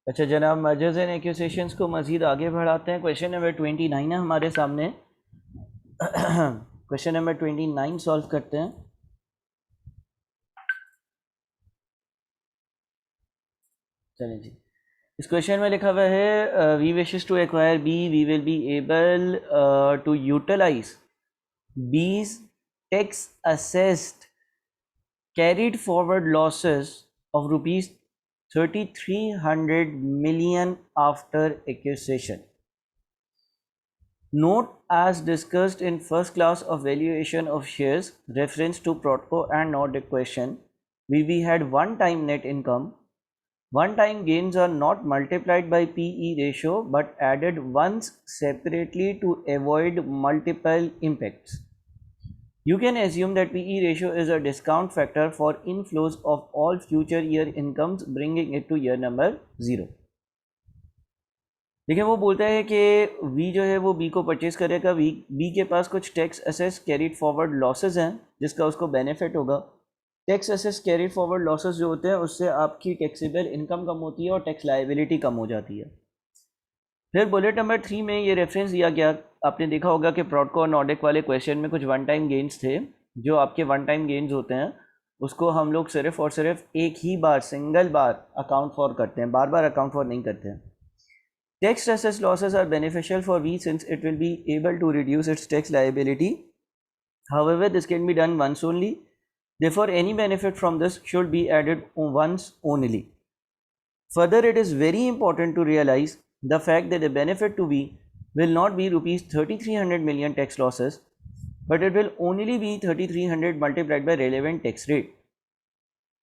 अच्छा जनाब, mergers and एक्यूसेशंस को मज़ीद आगे बढ़ाते हैं। क्वेश्चन नंबर 29 है हमारे सामने। क्वेश्चन नंबर 29 सॉल्व करते हैं। चलें जी, इस क्वेश्चन में लिखा हुआ है we wishes to acquire B, we will be able to utilize B's tax assessed carried forward losses of rupees 3300 million after acquisition. Note as discussed in first class of valuation of shares, reference to Protco and Nordic question, we had one-time net income. One-time gains are not multiplied by PE ratio but added once separately to avoid multiple impacts. You can assume that PE ratio is a discount factor for inflows of all future year incomes, bringing it to year number 0. देखिए वो बोलता है कि V जो है वो B को purchase करेगा। B के पास कुछ tax assess carried forward losses हैं जिसका उसको बेनिफिट होगा। Tax assess carried forward losses जो होते हैं उससे आपकी टैक्सेबल इनकम कम होती है और टैक्स लायबिलिटी कम हो जाती है। फिर बुलेट नंबर 3 में ये रेफरेंस दिया गया, आपने देखा होगा कि प्रॉडको और नॉर्डिक वाले क्वेश्चन में कुछ वन टाइम गेन्स थे। जो आपके वन टाइम गेन्स होते हैं उसको हम लोग सिर्फ और सिर्फ एक ही बार, सिंगल बार अकाउंट फॉर करते हैं, बार बार अकाउंट फॉर नहीं करते हैं। Tax assess losses are beneficial for V since it will be able to reduce its tax liability. However this can be done once only, therefore any benefit from this should be added once only. Further, it is very important to realize the fact that the benefit to V will not be rupees 3300 million tax losses, but it will only be 3300 multiplied by relevant tax rate.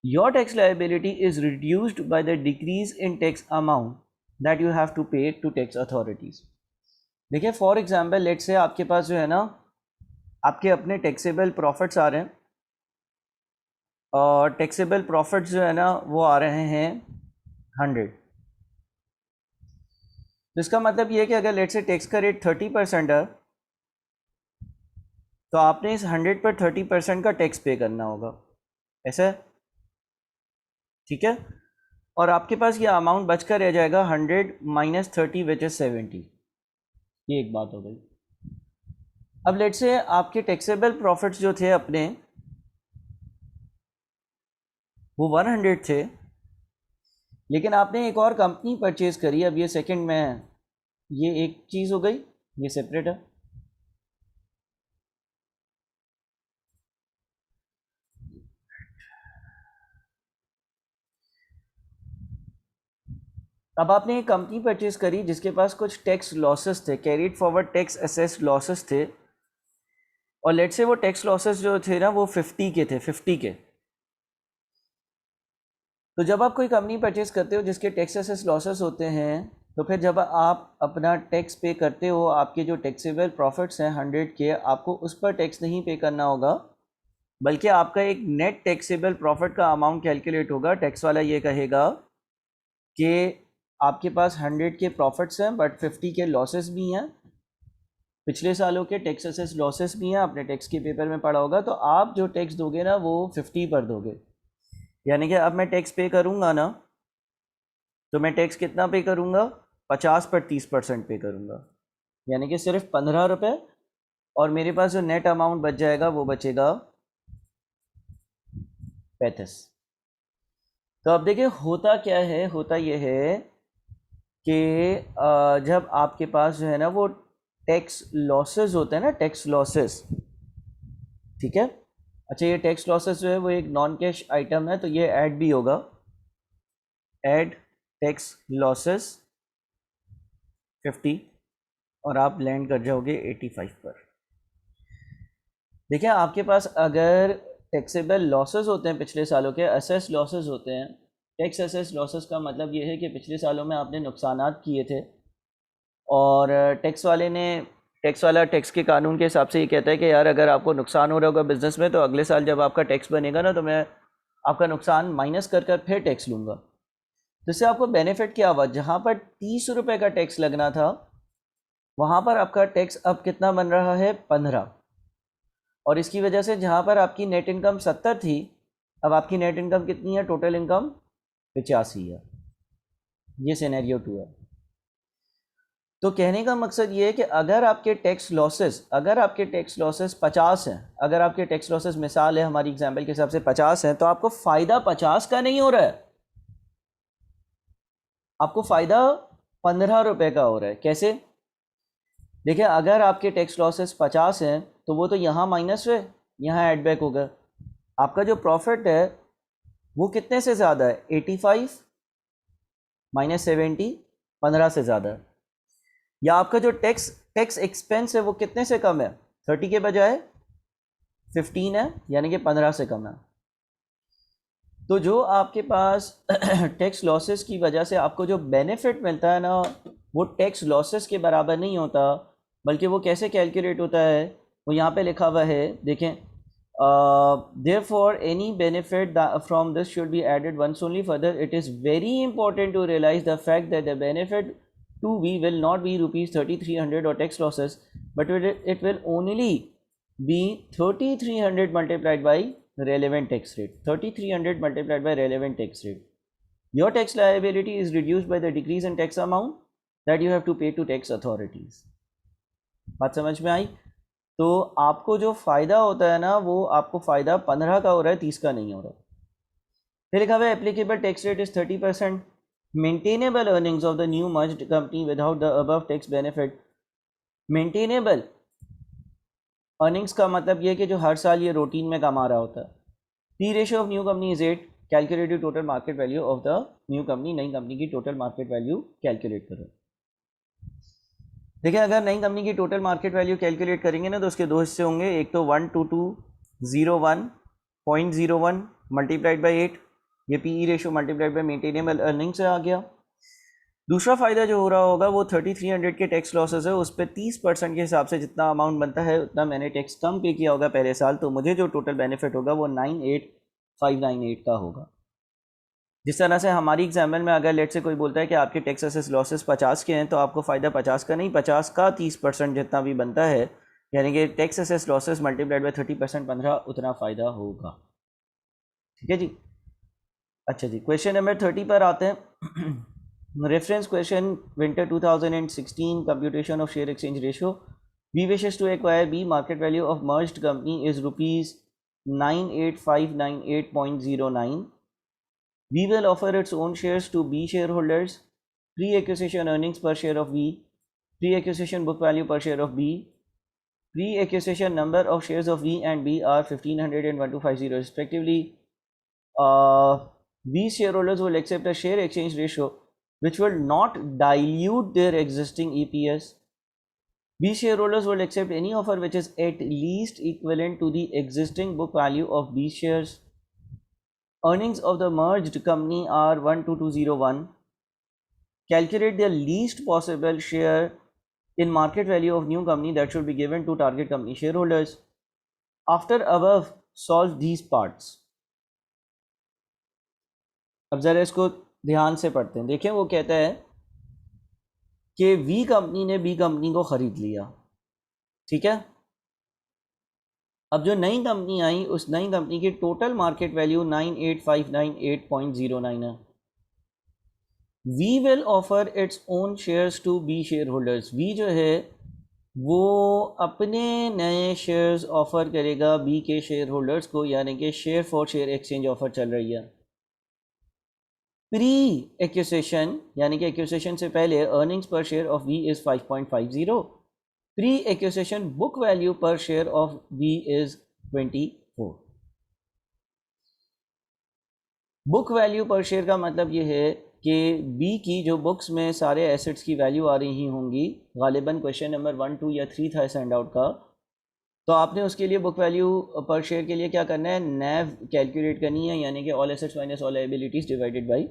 Your tax liability is reduced by the decrease in tax amount that you have to pay to tax authorities. देखिए for example let से आपके पास जो है ना आपके अपने taxable profits आ रहे हैं और टैक्सेबल प्रॉफिट्स जो है ना वो आ रहे हैं 100। तो इसका मतलब ये है कि अगर लेट से टैक्स का रेट 30% है तो आपने इस 100 पर 30% का टैक्स पे करना होगा, ऐसा है, ठीक है। और आपके पास ये अमाउंट बचकर रह जाएगा 100 माइनस 30 विच इज 70। ये एक बात हो गई। अब लेट से आपके टैक्सेबल प्रॉफिट्स जो थे अपने वो 100 थे, लेकिन आपने एक और कंपनी परचेज करी। अब ये सेकंड में है, ये एक चीज़ हो गई, ये सेपरेट है। अब आपने एक कंपनी परचेज करी जिसके पास कुछ टैक्स लॉसेस थे, carried forward tax assess losses थे, और लेट से वो टैक्स लॉसेस जो थे ना वो 50 के थे, 50 के। तो जब आप कोई कंपनी परचेज करते हो जिसके टैक्स असेस लॉसेस होते हैं, तो फिर जब आप अपना टैक्स पे करते हो, आपके जो टैक्सेबल प्रॉफिट्स हैं 100 के, आपको उस पर टैक्स नहीं पे करना होगा, बल्कि आपका एक नेट टैक्सेबल प्रॉफिट का अमाउंट कैलकुलेट होगा। टैक्स वाला ये कहेगा कि आपके पास 100 के प्रॉफिट्स हैं बट 50 के लॉसेस भी हैं, पिछले सालों के टैक्स असेस लॉसेस भी हैं, आपने टैक्स के पेपर में पढ़ा होगा। तो आप जो टैक्स दोगे ना वो 50 पर दोगे, यानी कि अब मैं टैक्स पे करूँगा ना तो मैं टैक्स कितना पे करूँगा, 50 पर 30% पे करूँगा, यानी कि सिर्फ 15 रुपये, और मेरे पास जो नेट अमाउंट बच जाएगा वो बचेगा 35। तो अब देखिए होता क्या है, होता ये है कि जब आपके पास जो है ना वो टैक्स लॉसेस होते हैं ना, टैक्स लॉसेस, ठीक है। अच्छा ये टैक्स लॉसेस जो है वो एक नॉन कैश आइटम है, तो ये ऐड भी होगा, ऐड टैक्स लॉसेस 50, और आप लैंड कर जाओगे 85 पर। देखिए आपके पास अगर टैक्सेबल लॉसेस होते हैं पिछले सालों के, असेस लॉसेस होते हैं। टैक्स असेस लॉसेस का मतलब ये है कि पिछले सालों में आपने नुकसानात किए थे और टैक्स वाला टैक्स के कानून के हिसाब से ये कहता है कि यार अगर आपको नुकसान हो रहा होगा बिज़नेस में, तो अगले साल जब आपका टैक्स बनेगा ना तो मैं आपका नुकसान माइनस कर कर फिर टैक्स लूँगा। तो इससे आपको बेनिफिट क्या हुआ, जहाँ पर 30 रुपये का टैक्स लगना था वहाँ पर आपका टैक्स अब कितना बन रहा है, 15। और इसकी वजह से जहाँ पर आपकी नेट इनकम 70 थी, अब आपकी नेट इनकम कितनी है, टोटल इनकम 85 है। ये सिनेरियो 2 है। तो कहने का मकसद ये है कि अगर आपके टैक्स लॉसेस 50 हैं, अगर आपके टैक्स लॉसेस मिसाल है हमारी एग्जांपल के हिसाब से 50 हैं, तो आपको फ़ायदा 50 का नहीं हो रहा है, आपको फ़ायदा 15 रुपये का हो रहा है। कैसे? देखिए, अगर आपके टैक्स लॉसेस 50 हैं तो वो तो यहाँ माइनस हुए, यहाँ ऐड बैक होगा। आपका जो प्रॉफिट है वो कितने से ज़्यादा है? 85 माइनस 70, 15 से ज़्यादा है। या आपका जो टैक्स एक्सपेंस है वो कितने से कम है? 30 के बजाय 15 है, यानी कि 15 से कम है। तो जो आपके पास टैक्स लॉसेस की वजह से आपको जो बेनिफिट मिलता है ना, वो टैक्स लॉसेस के बराबर नहीं होता, बल्कि वो कैसे कैलकुलेट होता है वो यहाँ पे लिखा हुआ है, देखें। Therefore, any benefit from this should be added once only. Further, it is very important to realize the fact that the benefit to V will not be rupees 3300 or tax losses, but it will only be 3300 multiplied by relevant tax rate. 3300 multiplied by relevant tax rate. Your tax liability is reduced by the decrease in tax amount that you have to pay to tax authorities. बात समझ में आई? तो आपको जो फ़ायदा होता है ना, वो आपको फ़ायदा 15 का हो रहा है, 30 का नहीं हो रहा। फिर लिखा हुआ है applicable tax rate is 30%। Maintainable earnings of the new merged company without the above tax benefit. Maintainable earnings का मतलब ये कि जो हर साल ये रूटीन में कमा रहा होता है। P ratio of new company is 8। Calculated total market value of the new company. नई कंपनी की टोटल मार्केट वैल्यू कैलकुलेट करो। देखिए, अगर नई कंपनी की टोटल मार्केट वैल्यू कैलकुलेट करेंगे ना, तो उसके दो हिस्से होंगे। एक तो 12201.01 मल्टीप्लाइड बाई 8, ये PE ratio multiplied by maintainable earning से आ गया। दूसरा फ़ायदा जो हो रहा होगा वो 3300 के टैक्स लॉसेस है, उस पर 30% के हिसाब से जितना अमाउंट बनता है उतना मैंने टैक्स कम पे किया होगा पहले साल, तो मुझे जो टोटल बेनिफिट होगा वो 98598 का होगा। जिस तरह से हमारी एग्जाम्पल में अगर लेट से कोई बोलता है कि आपके टैक्स असेस लॉसेस 50 के हैं, तो आपको फ़ायदा 50 का नहीं, 50 का 30% जितना भी बनता है, यानी कि tax assess losses multiplied by 30% 15, उतना फ़ायदा होगा। ठीक है जी। अच्छा जी, क्वेश्चन नंबर 30 पर आते हैं। Reference question winter 2016 computation of share exchange ratio. B wishes to acquire B. Market value of merged company is ₹98598.09। V will offer its own shares to B shareholders. Pre-acquisition earnings per share of V. Pre-acquisition book value per share of B. Pre-acquisition number of shares of V and B are 1500 and 1250 respectively. These shareholders will accept a share exchange ratio which will not dilute their existing EPS. B shareholders will accept any offer which is at least equivalent to the existing book value of B shares. Earnings of the merged company are 12201. Calculate the least possible share in market value of new company that should be given to target company shareholders. After above, solve these parts. अब ज़रा इसको ध्यान से पढ़ते हैं। देखें, वो कहता है कि वी कंपनी ने बी कंपनी को ख़रीद लिया, ठीक है। अब जो नई कंपनी आई, उस नई कंपनी की टोटल मार्केट वैल्यू 98598.09 है। V will offer its own shares to B share holders. V जो है वो अपने नए शेयर्स ऑफर करेगा बी के शेयर होल्डर्स को, यानी कि share for share exchange offer चल रही है। प्री एक्विजिशन यानी कि एक्विजिशन से पहले earnings per share of V is 5.50। Pre-acquisition book value per share of B is 24। Book value per share का मतलब ये है कि बी की जो बुक्स में सारे एसेट्स की वैल्यू आ रही होंगी, गालिबन क्वेश्चन नंबर 1, 2 या 3 था सेंड आउट का, तो आपने उसके लिए बुक वैल्यू पर शेयर के लिए क्या करना है, नैव कैलकुलेट करनी है, यानी कि all assets minus all liabilities divided by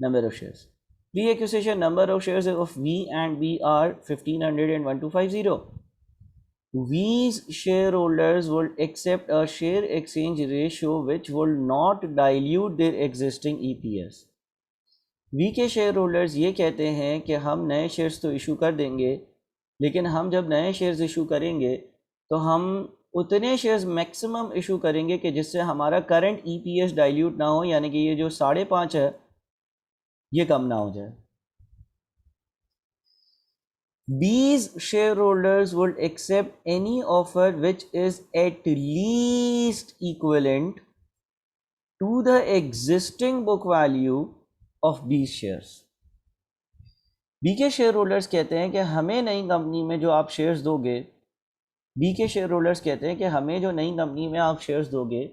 number of shares. Pre-acquisition number of shares of V and B are 1500 and 1250. V's shareholders will accept a share exchange ratio which will not dilute their existing EPS. V के share holders ये कहते हैं कि हम नए shares तो issue कर देंगे, लेकिन हम जब नए शेयर्स इशू करेंगे तो हम उतने शेयर्स मैक्सिमम इशू करेंगे कि जिससे हमारा करंट EPS डाइल्यूट ना हो, यानी कि ये जो 5.5 है ये कम ना हो जाए। These shareholders would accept any offer which is at least equivalent to the existing book value of these shares. B के शेयर होल्डर्स कहते हैं कि हमें नई कंपनी में जो आप शेयर्स दोगे, बी के शेयर होल्डर्स कहते हैं कि हमें जो नई कंपनी में आप शेयर्स दोगे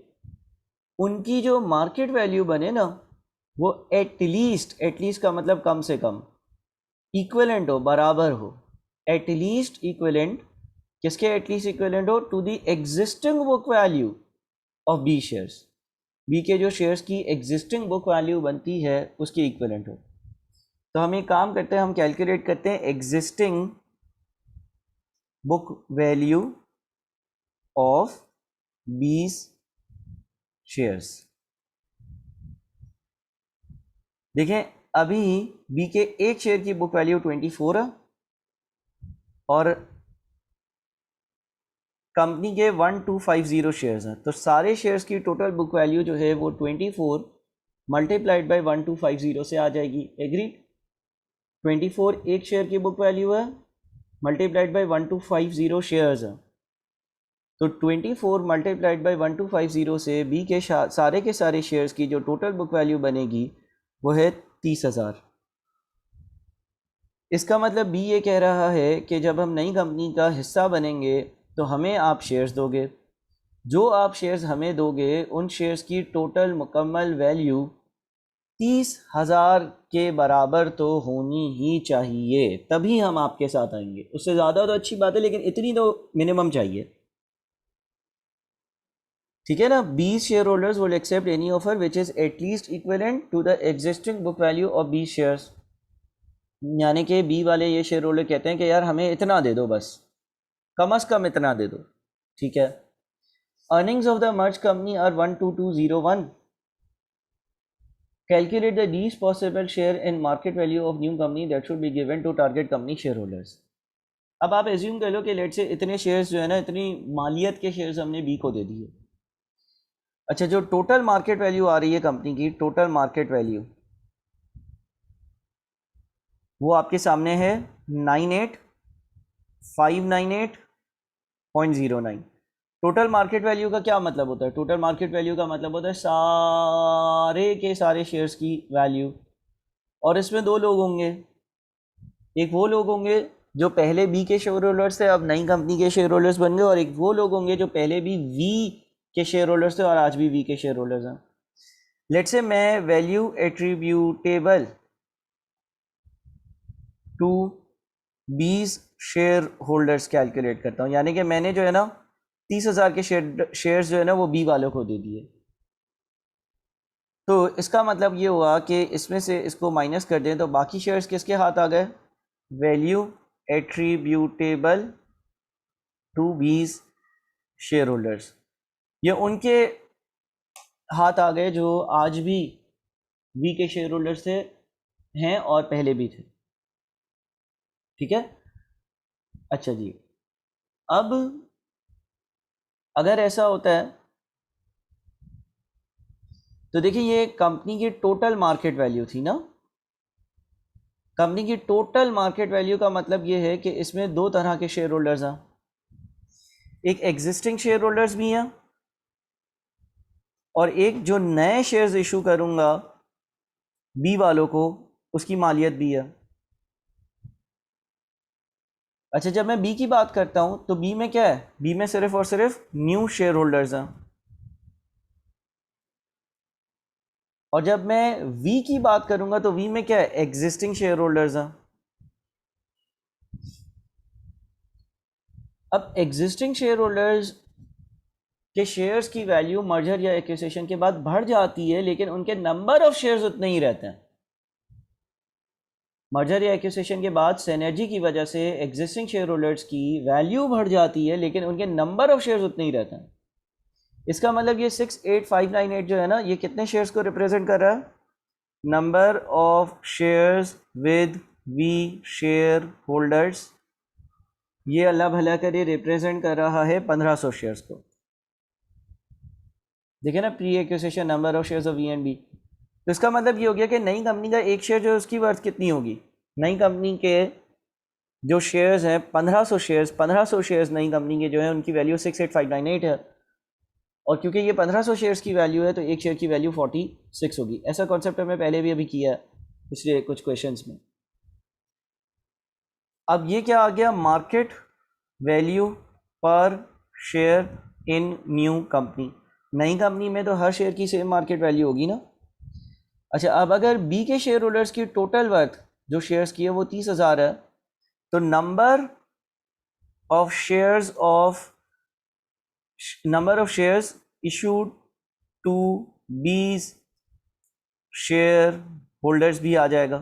उनकी जो मार्केट वैल्यू बने ना वो एटलीस्ट का मतलब कम से कम इक्विवेलेंट हो, बराबर हो, एटलीस्ट इक्विवेलेंट, किसके एटलीस्ट इक्विवेलेंट हो? To the existing book value of B shares, B के जो शेयर्स की एग्जिस्टिंग बुक वैल्यू बनती है उसकी इक्विवेलेंट हो। तो हम एक काम करते हैं, हम कैलकुलेट करते हैं एग्जिस्टिंग बुक वैल्यू ऑफ बीस शेयर्स। देखें अभी बी के एक शेयर की बुक वैल्यू 24 है और कंपनी के 1250 शेयर्स हैं, तो सारे शेयर्स की टोटल बुक वैल्यू जो है वो 24 मल्टीप्लाइड बाई 1250 से आ जाएगी। एग्रीड? 24 एक शेयर की बुक वैल्यू है मल्टीप्लाइड बाई 1250 शेयर्स हैं, तो 24 मल्टीप्लाइड बाई 1250 से बी के सारे के सारे शेयर्स की जो टोटल बुक वैल्यू बनेगी वो है 30,000। इसका मतलब बी ये कह रहा है कि जब हम नई कंपनी का हिस्सा बनेंगे तो हमें आप शेयर्स दोगे, जो आप शेयर्स हमें दोगे उन शेयर्स की टोटल मुकम्मल वैल्यू 30,000 के बराबर तो होनी ही चाहिए, तभी हम आपके साथ आएंगे। उससे ज़्यादा तो अच्छी बात है लेकिन इतनी तो मिनिमम चाहिए, ठीक है ना। 20 share holders will accept any offer which is at least equivalent to the existing book value of 20 shares, यानी कि बी वाले ये शेयर होल्डर कहते हैं कि यार हमें इतना दे दो, बस कम से कम इतना दे दो, ठीक है। Earnings of the merge company are 12201। Calculate the least possible share in market value of new company that should be given to target company share holders. अब आप एज्यूम कर लो कि लेट से इतने शेयर्स जो है ना, इतनी मालियत के शेयर्स हमने बी को दे दिए। अच्छा, जो टोटल मार्केट वैल्यू आ रही है कंपनी की, टोटल मार्केट वैल्यू वो आपके सामने है 98,598.09। टोटल मार्केट वैल्यू का क्या मतलब होता है? टोटल मार्केट वैल्यू का मतलब होता है सारे के सारे शेयर्स की वैल्यू, और इसमें दो लोग होंगे, एक वो लोग होंगे जो पहले बी के शेयर होल्डर्स थे अब नई कंपनी के शेयर होल्डर्स बन गए, और एक वो लोग होंगे जो पहले भी वी के शेयर होल्डर्स थे और आज भी वी के शेयर होल्डर्स हैं। लेट्स से मैं वैल्यू एट्रीब्यूटेबल टू बीस शेयर होल्डर्स कैलकुलेट करता हूँ, यानी कि मैंने जो है ना 30,000 के शेयर्स जो है ना वो बी वालों को दे दिए। तो इसका मतलब ये हुआ कि इसमें से इसको माइनस कर दें तो बाकी शेयर्स किसके हाथ आ गए? वैल्यू एट्रीब्यूटेबल टू बीस शेयर होल्डर्स, ये उनके हाथ आ गए जो आज भी वी के शेयर होल्डर्स थे, हैं और पहले भी थे, ठीक है। अच्छा जी, अब अगर ऐसा होता है तो देखिए ये कंपनी की टोटल मार्केट वैल्यू थी ना। कंपनी की टोटल मार्केट वैल्यू का मतलब ये है कि इसमें दो तरह के शेयर होल्डर्स हैं, एक एग्जिस्टिंग शेयर होल्डर्स भी हैं और एक जो नए शेयर्स इशू करूंगा बी वालों को उसकी मालियत भी है। अच्छा, जब मैं बी की बात करता हूं तो बी में क्या है? बी में सिर्फ और सिर्फ न्यू शेयर होल्डर्स हैं, और जब मैं वी की बात करूंगा तो वी में क्या है? एग्जिस्टिंग शेयर होल्डर्स हैं। अब एग्जिस्टिंग शेयर होल्डर्स के शेयर्स की वैल्यू मर्जर या एक्विजिशन के बाद बढ़ जाती है, लेकिन उनके नंबर ऑफ शेयर्स उतने ही रहते हैं। मर्जर या एक्विजिशन के बाद सिनर्जी की वजह से एग्जिस्टिंग शेयर होल्डर्स की वैल्यू बढ़ जाती है, लेकिन उनके नंबर ऑफ शेयर्स उतने ही रहते हैं। इसका मतलब ये 68598 जो है ना, ये कितने शेयर्स को रिप्रेजेंट कर रहा है? Number of shares with V share holders. ये अल्लाह भला करे रिप्रेजेंट कर रहा है 1500 शेयर्स को। देखिए ना, pre acquisition number of shares of V and B. तो इसका मतलब ये हो गया कि नई कंपनी का एक शेयर जो है उसकी वर्थ कितनी होगी? नई कंपनी के जो शेयर्स हैं 1500 शेयर्स नई कंपनी के जो है उनकी वैल्यू 68598 है, और क्योंकि ये 1500 शेयर्स की वैल्यू है तो एक शेयर की वैल्यू 46 होगी। ऐसा कॉन्सेप्ट हमने पहले भी अभी किया है पिछले कुछ क्वेश्चंस में। अब ये क्या आ गया, market value per share in new company. नई कंपनी में तो हर शेयर की सेम मार्केट वैल्यू होगी ना। अच्छा, अब अगर बी के शेयर होल्डर्स की टोटल वर्थ जो शेयर्स की है वो 30,000 है, तो number of shares issued to B's share holders भी आ जाएगा।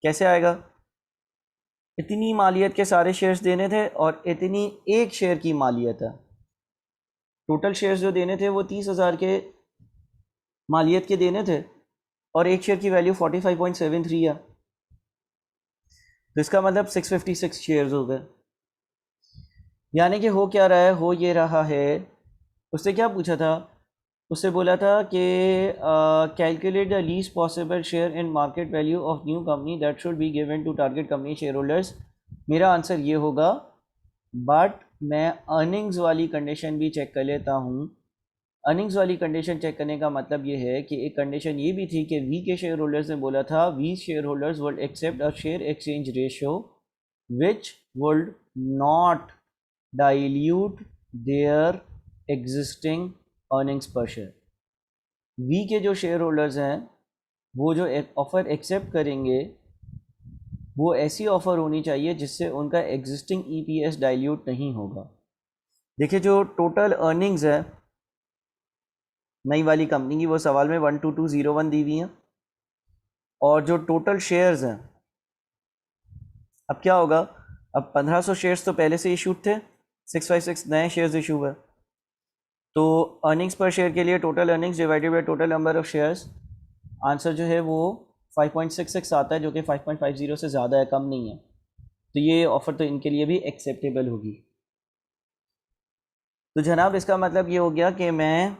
कैसे आएगा, इतनी मालियत के सारे शेयर्स देने थे और इतनी एक शेयर की मालियत है। टोटल शेयर्स जो देने थे वो 30,000 के मालियत के देने थे और एक शेयर की वैल्यू 45.73 है, तो इसका मतलब 656 शेयर्स हो गए। यानी कि हो क्या रहा है, हो ये रहा है, उससे क्या पूछा था, उससे बोला था कि calculate the least possible share in market value of new company that should be given to target company share holders. मेरा आंसर ये होगा, बट मैं अर्निंग्स वाली कंडीशन भी चेक कर लेता हूँ। अर्निंग्स वाली कंडीशन चेक करने का मतलब ये है कि एक कंडीशन ये भी थी कि वी के शेयर होल्डर्स ने बोला था V share holders would accept a share exchange ratio which would not dilute their existing earnings per share. V के जो शेयर होल्डर्स हैं वो जो ऑफ़र एक्सेप्ट करेंगे वो ऐसी ऑफ़र होनी चाहिए जिससे उनका एग्जिस्टिंग ईपीएस डाइल्यूट नहीं होगा। देखिए, जो टोटल अर्निंग्स है नई वाली कंपनी की वो सवाल में 12201 दी हुई हैं, और जो टोटल शेयर्स हैं, अब क्या होगा, अब 1500 शेयर्स तो पहले से इशूड थे, 656 नए शेयर्स इशू हुए, तो अर्निंग्स पर शेयर के लिए total earnings divided by total number of shares, answer जो है वो 5.66 आता है, जो कि 5.50 से ज़्यादा है, कम नहीं है। तो ये ऑफ़र तो इनके लिए भी एक्सेप्टेबल होगी। तो जनाब इसका मतलब ये हो गया कि मैं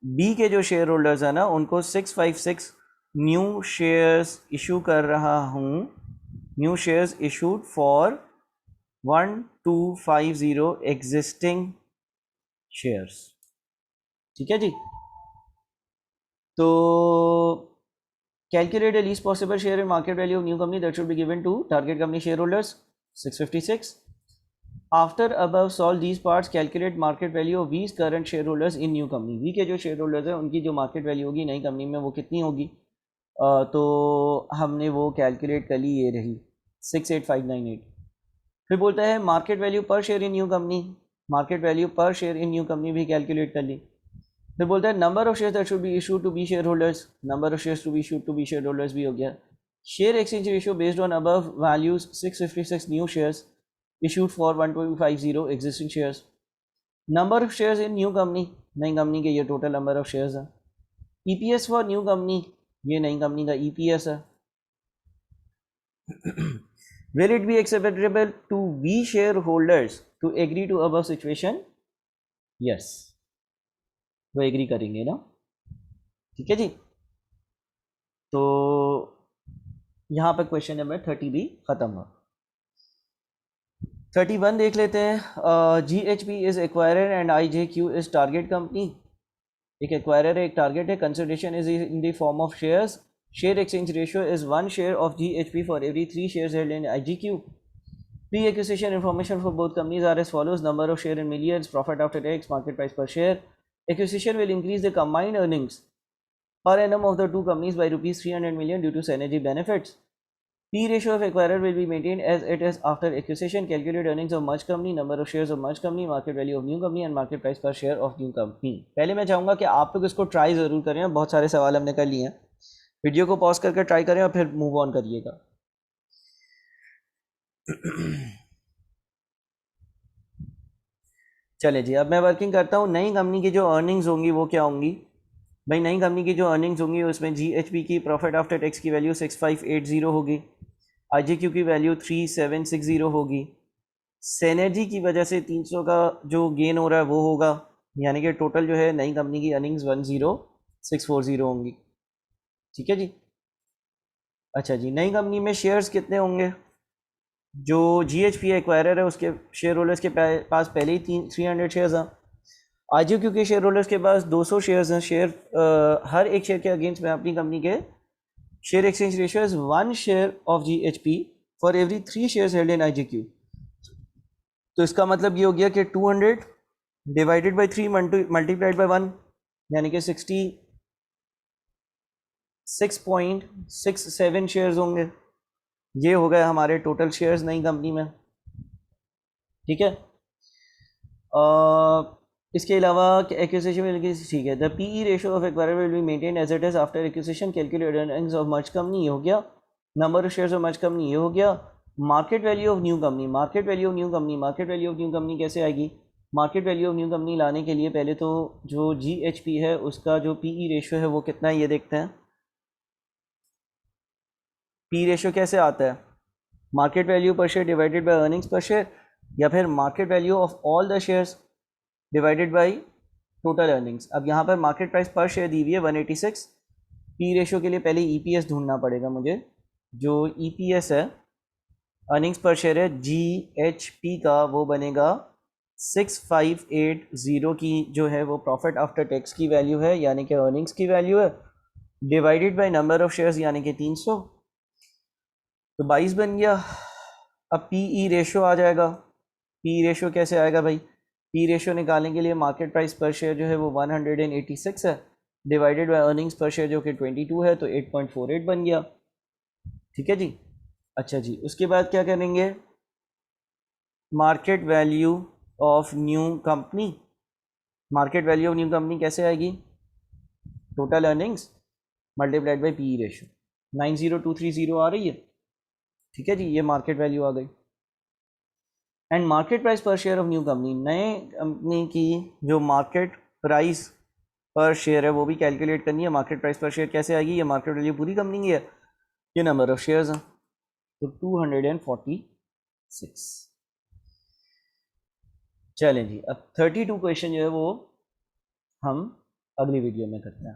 बी के जो शेयर होल्डर्स हैं ना उनको 656 न्यू शेयर्स इशू कर रहा हूँ, new shares issued for 1250 existing shares. ठीक है जी। तो calculate the least possible share in market value of new company that should be given to target company share holders 656। After above solve these parts calculate market value of B's current share holders in new company. B के जो share holders हैं उनकी जो market value होगी नई company में वो कितनी होगी, तो हमने वो कैलकुलेट कर ली, ये रही 68598। फिर बोलता है market value per share in new company, market value per share in new company भी कैलकुलेट कर ली। फिर बोलता है number of share that should be issue to B share holders, number of shares to be issue to B share holders भी हो गया। Share exchange ratio based on above values 656 new shares issued for 1250 existing shares। number of shares in new company, नई company के ये total number of shares है। EPS for new company, ये नई company का EPS है। will it be acceptable to V shareholders to agree to above situation? yes, वो agree करेंगे ना। ठीक है जी। तो यहाँ पर क्वेश्चन नंबर 30 भी खत्म हुआ। 31 देख लेते हैं। GHP is acquirer and IJQ is target company. एक एक्वायरर है, एक टारगेट है। Consideration is in the form of shares. Share exchange ratio is 1 share of GHP for every 3 shares held in IGQ। Pre acquisition information for both companies are as follows: number of share in millions, profit after tax, market price per share. Acquisition will increase the combined earnings per annum of the two companies by rupees 300 million due to synergy benefits. P ratio of acquirer will be maintained as it is after acquisition. Calculate earnings of merged company, number of shares of merged company, market value of new company and market price per share of new company। पहले मैं चाहूँगा कि आप लोग इसको try ज़रूर करें। बहुत सारे सवाल हमने कर लिए हैं, वीडियो को पॉज करके ट्राई करें और फिर मूव ऑन करिएगा। चले जी, अब मैं वर्किंग करता हूँ। नई कंपनी की जो अर्निंग्स होंगी वो क्या होंगी भाई? नई कंपनी की जो अर्निंग्स होंगी उसमें GHP की प्रॉफिट आफ्टर टैक्स की वैल्यू 6580 होगी, IJQ की वैल्यू 3760 होगी, सिनर्जी की वजह से 300 का जो गेन हो रहा है वो होगा, यानी कि टोटल जो है नई कंपनी की अर्निंग्स 10640 होंगी। ठीक है जी। अच्छा जी, नई कंपनी में शेयर्स कितने होंगे? जो GHP एक्वायरर है उसके शेयर होल्डर्स के पास पहले ही 300 शेयर्स हैं। IGQ के शेयर होल्डर्स के पास 200 शेयर्स हैं। हर एक शेयर के अगेंस्ट में अपनी कंपनी के share exchange ratio is 1 share of GHP for every 3 shares held in IGQ। तो इसका मतलब ये हो गया कि 200 डिवाइडेड बाई 3 मल्टीप्लाइड बाई 1 यानी कि 66.67 शेयर्स होंगे। ये हो गए हमारे टोटल शेयर्स नई कंपनी में। ठीक है। इसके अलावा एक्विजिशन ठीक है। The PE ratio of acquirer will be maintain as it is after acquisition calculate earnings of merge company, ये हो गया। Number of shares of merge company, ये हो गया। Market value of new company, market value of new company, market value of new company कैसे आएगी? Market value of new company लाने के लिए पहले तो जो GHP है उसका जो PE रेशियो है वो कितना है ये देखते हैं। P रेशियो कैसे आता है? Market value per share divided by earnings per share, या फिर market value of all the shares divided by total earnings. अब यहाँ पर मार्केट प्राइस पर शेयर दी हुई है 186। P रेशियो के लिए पहले EPS ढूंढना पड़ेगा मुझे। जो EPS है अर्निंग्स पर शेयर है GHP का, वो बनेगा 6580 की जो है वो प्रॉफिट आफ्टर टैक्स की वैल्यू है यानी कि अर्निंग्स की वैल्यू है, divided by number of shares यानी कि 300। तो 22 बन गया। अब PE रेशियो आ जाएगा। PE रेशियो कैसे आएगा भाई? PE रेशियो निकालने के लिए मार्केट प्राइस पर शेयर जो है वो 186 है, divided by earnings per share जो कि 22 है, तो 8.48 बन गया। ठीक है जी। अच्छा जी, उसके बाद क्या करेंगे? Market value of new company. Market value of new company कैसे आएगी? Total earnings multiplied by PE ratio. 90230 आ रही है। ठीक है जी, ये मार्केट वैल्यू आ गई। And market price per share of new company, नए कंपनी की जो मार्केट प्राइस पर शेयर है वो भी कैलकुलेट करनी है। मार्केट प्राइस पर शेयर कैसे आएगी? ये मार्केट वैल्यू पूरी कंपनी की है, ये नंबर ऑफ शेयर्स हैं, तो 246। चलें जी, अब 32 क्वेश्चन जो है वो हम अगली वीडियो में करते हैं।